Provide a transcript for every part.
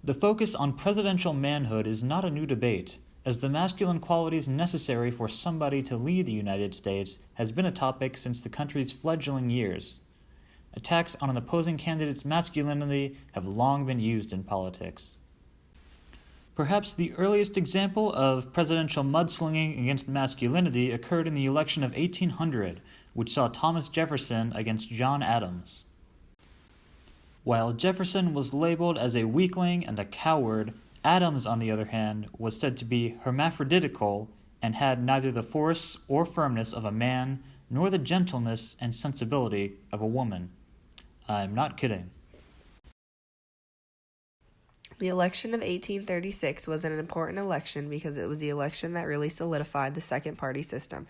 The focus on presidential manhood is not a new debate, as the masculine qualities necessary for somebody to lead the United States has been a topic since the country's fledgling years. Attacks on an opposing candidate's masculinity have long been used in politics. Perhaps the earliest example of presidential mudslinging against masculinity occurred in the election of 1800, which saw Thomas Jefferson against John Adams. While Jefferson was labeled as a weakling and a coward, Adams, on the other hand, was said to be hermaphroditical and had neither the force or firmness of a man nor the gentleness and sensibility of a woman. I'm not kidding. The election of 1836 was an important election because it was the election that really solidified the second-party system.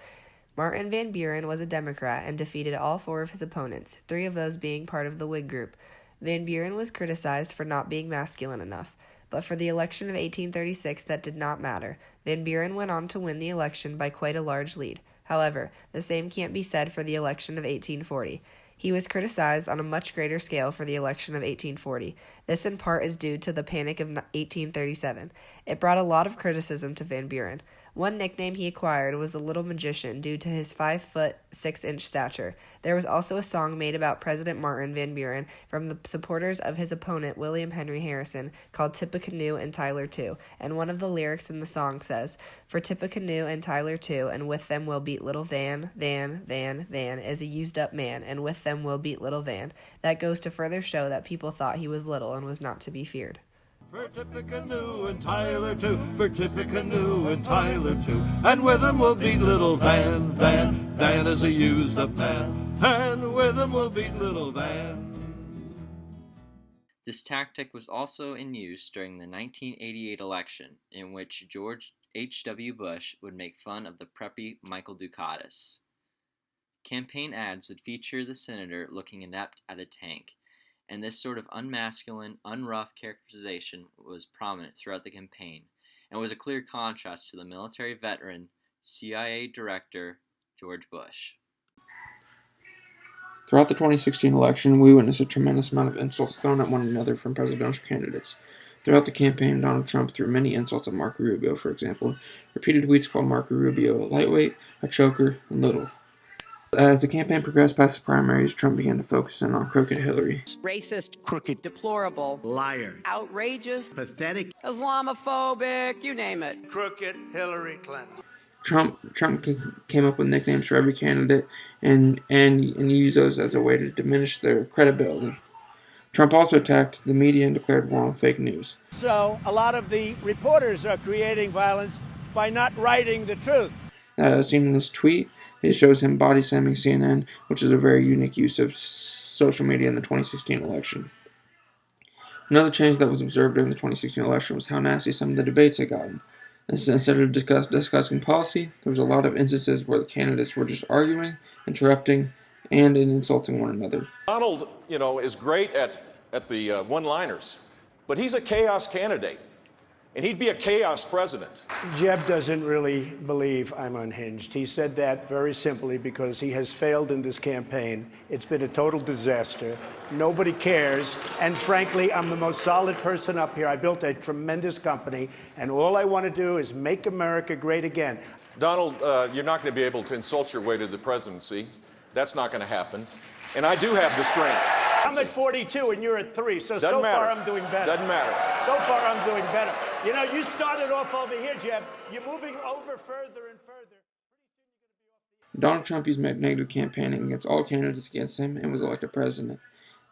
Martin Van Buren was a Democrat and defeated all four of his opponents, three of those being part of the Whig group. Van Buren was criticized for not being masculine enough, but for the election of 1836 that did not matter. Van Buren went on to win the election by quite a large lead. However, the same can't be said for the election of 1840. He was criticized on a much greater scale for the election of 1840. This in part is due to the Panic of 1837. It brought a lot of criticism to Van Buren. One nickname he acquired was the Little Magician due to his 5'6" stature. There was also a song made about President Martin Van Buren from the supporters of his opponent William Henry Harrison called Tippecanoe and Tyler Too, and one of the lyrics in the song says, "For Tippecanoe and Tyler Too, and with them we'll beat little Van is a used-up man, and with them we'll beat little Van." That goes to further show that people thought he was little and was not to be feared. For Tippecanoe and Tyler too, for Tippecanoe and Tyler too, and with them we'll beat little Van is a used-up man, and with them we'll beat little Van. This tactic was also in use during the 1988 election, in which George H.W. Bush would make fun of the preppy Michael Dukakis. Campaign ads would feature the senator looking inept at a tank, and this sort of unmasculine, unrough characterization was prominent throughout the campaign, and was a clear contrast to the military veteran, CIA Director George Bush. Throughout the 2016 election, we witnessed a tremendous amount of insults thrown at one another from presidential candidates. Throughout the campaign, Donald Trump threw many insults at Marco Rubio, for example. Repeated tweets called Marco Rubio a lightweight, a choker, and little. As the campaign progressed past the primaries, Trump began to focus in on crooked Hillary. Racist, crooked, deplorable, liar, outrageous, pathetic, Islamophobic, you name it. crooked Hillary Clinton. Trump came up with nicknames for every candidate and used those as a way to diminish their credibility. Trump also attacked the media and declared war on fake news. So a lot of the reporters are creating violence by not writing the truth. Seen in this tweet, it shows him body slamming CNN, which is a very unique use of social media in the 2016 election. Another change that was observed during the 2016 election was how nasty some of the debates had gotten. Instead of discussing policy, there was a lot of instances where the candidates were just arguing, interrupting, and insulting one another. Donald, is great at the one-liners, but he's a chaos candidate. And he'd be a chaos president. Jeb doesn't really believe I'm unhinged. He said that very simply because he has failed in this campaign. It's been a total disaster. Nobody cares. And frankly, I'm the most solid person up here. I built a tremendous company, and all I want to do is make America great again. Donald, you're not going to be able to insult your way to the presidency. That's not going to happen. And I do have the strength. I'm at 42 and you're at 3, so Doesn't matter. far I'm doing better. Doesn't matter. So far I'm doing better. You started off over here, Jeb. You're moving over further and further. Donald Trump used negative campaigning against all candidates against him and was elected president.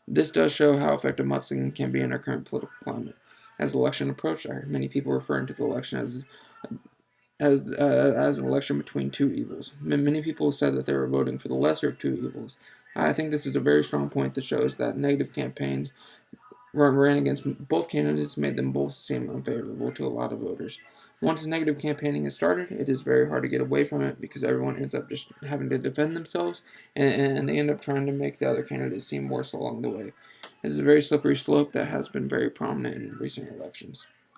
This does show how effective mudslinging can be in our current political climate. As the election approached, I heard many people referring to the election as an election between two evils. Many people said that they were voting for the lesser of two evils. I think this is a very strong point that shows that negative campaigns ran against both candidates made them both seem unfavorable to a lot of voters. Once negative campaigning is started, it is very hard to get away from it because everyone ends up just having to defend themselves and they end up trying to make the other candidates seem worse along the way. It is a very slippery slope that has been very prominent in recent elections.